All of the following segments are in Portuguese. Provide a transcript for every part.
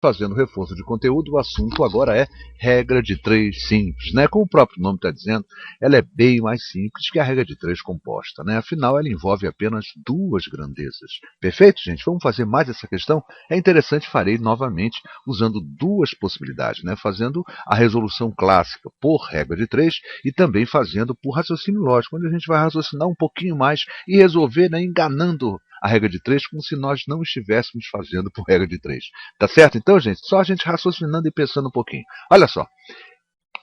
Fazendo reforço de conteúdo, o assunto agora é regra de 3 simples, né? Como o próprio nome está dizendo, ela é bem mais simples que a regra de 3 composta, né? Afinal, ela envolve apenas duas grandezas. Perfeito, gente? Vamos fazer mais essa questão? É interessante, farei novamente usando duas possibilidades, né? Fazendo a resolução clássica por regra de 3 e também fazendo por raciocínio lógico, onde a gente vai raciocinar um pouquinho mais e resolver, né, enganando a regra de 3 como se nós não estivéssemos fazendo por regra de 3. Tá certo? Então, gente, só a gente raciocinando e pensando um pouquinho. Olha só,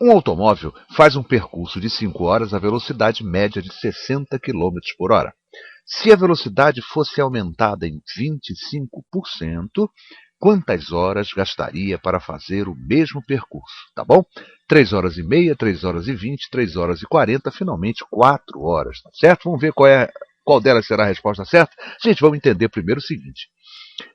um automóvel faz um percurso de 5 horas a velocidade média de 60 km por hora. Se a velocidade fosse aumentada em 25%, quantas horas gastaria para fazer o mesmo percurso? Tá bom? 3 horas e meia, 3 horas e 20, 3 horas e 40, finalmente 4 horas, tá certo? Vamos ver qual delas será a resposta certa? Gente, vamos entender primeiro o seguinte.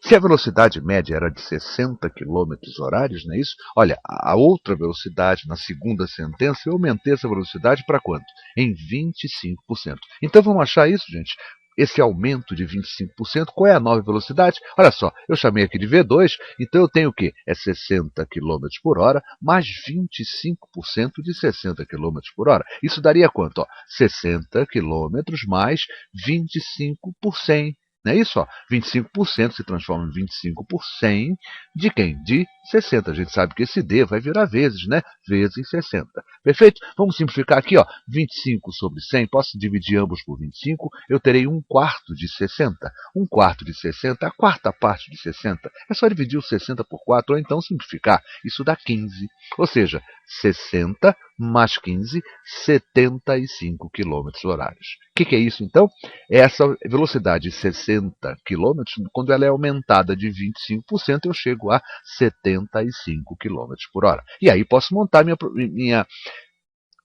Se a velocidade média era de 60 km horários, não é isso? Olha, a outra velocidade, na segunda sentença, eu aumentei essa velocidade para quanto? Em 25%. Então vamos achar isso, gente? Esse aumento de 25%, qual é a nova velocidade? Olha só, eu chamei aqui de V2, então eu tenho o quê? É 60 km por hora mais 25% de 60 km por hora. Isso daria quanto? Ó, 60 km mais 25 por 100. Não é isso? Ó, 25% se transforma em 25 por 100 de quem? De 60. A gente sabe que esse D vai virar vezes, né? Vezes 60. Perfeito? Vamos simplificar aqui, ó. 25 sobre 100, posso dividir ambos por 25, eu terei 1/4 de 60. 1/4 de 60, a quarta parte de 60. É só dividir o 60 por 4, ou então simplificar. Isso dá 15. Ou seja, 60 mais 15, 75 km horários. O que é isso, então? Essa velocidade de 60 km, quando ela é aumentada de 25%, eu chego a 75 km por hora. E aí posso montar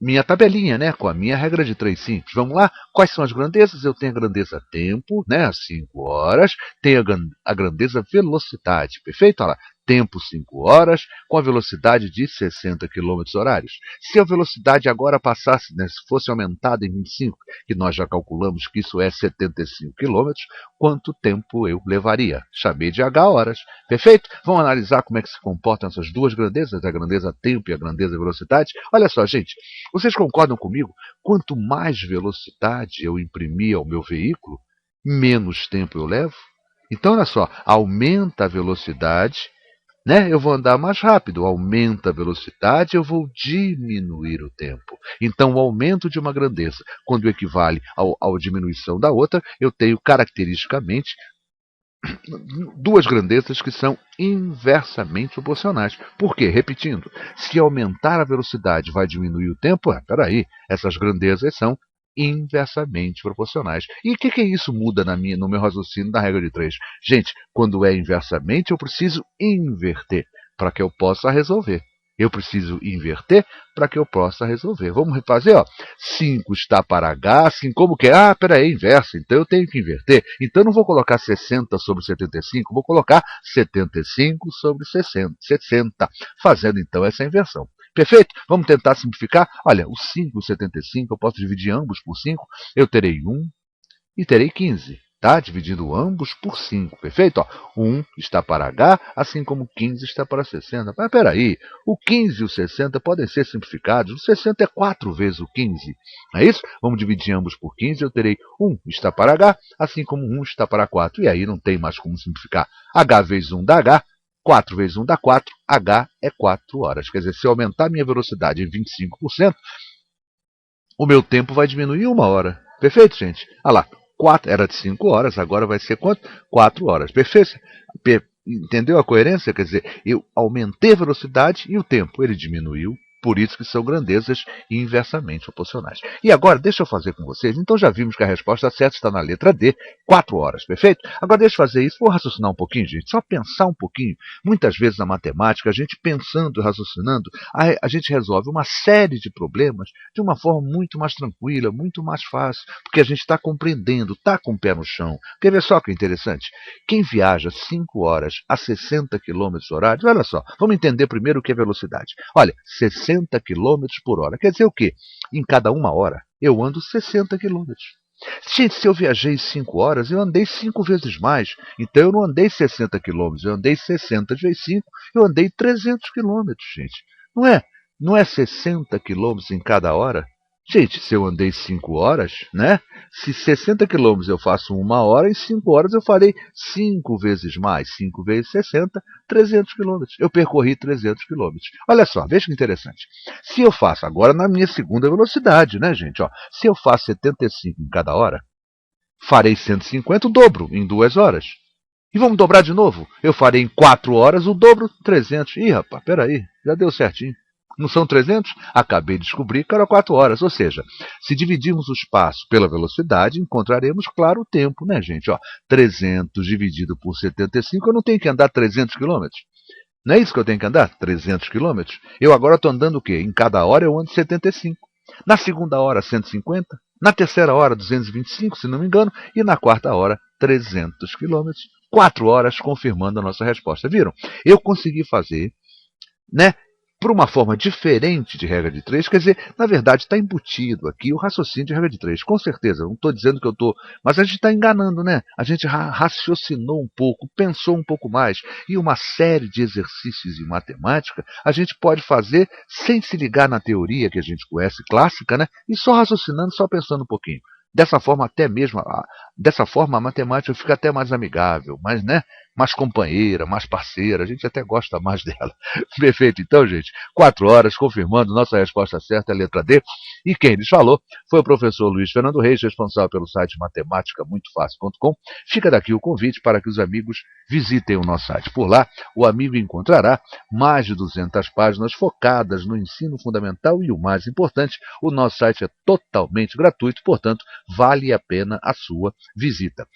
minha tabelinha, né, com a minha regra de 3 simples. Vamos lá? Quais são as grandezas? Eu tenho a grandeza tempo, né, 5 horas. Tenho a grandeza velocidade, perfeito? Olha lá. Tempo 5 horas, com a velocidade de 60 km horários. Se a velocidade agora passasse, né, se fosse aumentada em 25, que nós já calculamos que isso é 75 km, quanto tempo eu levaria? Chamei de H horas. Perfeito? Vamos analisar como é que se comportam essas duas grandezas, a grandeza tempo e a grandeza velocidade? Olha só, gente, vocês concordam comigo? Quanto mais velocidade eu imprimir ao meu veículo, menos tempo eu levo? Então, olha só, aumenta a velocidade, né? Eu vou andar mais rápido, aumenta a velocidade, eu vou diminuir o tempo. Então, o aumento de uma grandeza, quando equivale à diminuição da outra, eu tenho caracteristicamente duas grandezas que são inversamente proporcionais. Por quê? Repetindo, se aumentar a velocidade vai diminuir o tempo, peraí, essas grandezas são inversamente proporcionais. E o que isso muda no meu raciocínio da regra de 3? Gente, quando é inversamente, eu preciso inverter para que eu possa resolver. Eu preciso inverter para que eu possa resolver. Vamos refazer, ó. 5 está para H, assim como que é? Peraí, inverso, então eu tenho que inverter. Então eu não vou colocar 60 sobre 75, vou colocar 75 sobre 60, fazendo então essa inversão. Perfeito? Vamos tentar simplificar? Olha, os 5 e o 75, eu posso dividir ambos por 5, eu terei 1 e terei 15. Tá? Dividindo ambos por 5, perfeito? Ó, 1 está para H, assim como 15 está para 60. Mas peraí, o 15 e o 60 podem ser simplificados. O 60 é 4 vezes o 15. Não é isso? Vamos dividir ambos por 15, eu terei 1 está para H, assim como 1 está para 4. E aí não tem mais como simplificar. H vezes 1 dá H, 4 vezes 1 dá 4, H é 4 horas. Quer dizer, se eu aumentar a minha velocidade em 25%, o meu tempo vai diminuir 1 hora. Perfeito, gente? Olha lá. 4 era de 5 horas, agora vai ser quanto? 4 horas. Perfeito? Entendeu a coerência? Quer dizer, eu aumentei a velocidade e o tempo ele diminuiu. Por isso que são grandezas inversamente proporcionais. E agora, deixa eu fazer com vocês. Então já vimos que a resposta certa está na letra D, 4 horas, perfeito? Agora deixa eu fazer isso. Vou raciocinar um pouquinho, gente. Só pensar um pouquinho. Muitas vezes na matemática, a gente pensando e raciocinando, a gente resolve uma série de problemas de uma forma muito mais tranquila, muito mais fácil, porque a gente está compreendendo, está com o pé no chão. Quer ver só que interessante? Quem viaja 5 horas a 60 km horários, olha só, vamos entender primeiro o que é velocidade. Olha, 60 km por hora. Quer dizer o quê? Em cada 1 hora, eu ando 60 km. Gente, se eu viajei 5 horas, eu andei 5 vezes mais. Então eu não andei 60 quilômetros, eu andei 60 vezes 5, eu andei 300 quilômetros, gente. Não é? Não é 60 quilômetros em cada hora? Gente, se eu andei 5 horas, né? Se 60 quilômetros eu faço 1 hora, em 5 horas eu farei 5 vezes mais. 5 vezes 60, 300 quilômetros. Eu percorri 300 quilômetros. Olha só, veja que interessante. Se eu faço agora na minha segunda velocidade, né, gente? Ó, se eu faço 75 em cada hora, farei 150, o dobro, em 2 horas. E vamos dobrar de novo? Eu farei em 4 horas o dobro, 300. Ih, rapaz, peraí, já deu certinho. Não são 300? Acabei de descobrir que era 4 horas. Ou seja, se dividirmos o espaço pela velocidade, encontraremos, claro, o tempo, né, gente? Ó, 300 dividido por 75, eu não tenho que andar 300 quilômetros. Não é isso que eu tenho que andar? 300 quilômetros? Eu agora estou andando o quê? Em cada hora eu ando 75. Na segunda hora, 150. Na terceira hora, 225, se não me engano. E na quarta hora, 300 quilômetros. 4 horas confirmando a nossa resposta. Viram? Eu consegui fazer, né? Por uma forma diferente de regra de três, quer dizer, na verdade está embutido aqui o raciocínio de regra de três, com certeza, não estou dizendo que eu estou, mas a gente está enganando, né? A gente raciocinou um pouco, pensou um pouco mais, e uma série de exercícios em matemática a gente pode fazer sem se ligar na teoria que a gente conhece, clássica, né? E só raciocinando, só pensando um pouquinho. Dessa forma, até mesmo, dessa forma a matemática fica até mais amigável, mais, né? Mais companheira, mais parceira, a gente até gosta mais dela. Perfeito, então, gente. 4 horas, confirmando nossa resposta certa, é a letra D. E quem lhes falou foi o professor Luiz Fernando Reis, responsável pelo site matemáticamuitofácil.com. Fica daqui o convite para que os amigos visitem o nosso site. Por lá, o amigo encontrará mais de 200 páginas focadas no ensino fundamental e, o mais importante, o nosso site é totalmente gratuito, portanto, vale a pena a sua visita.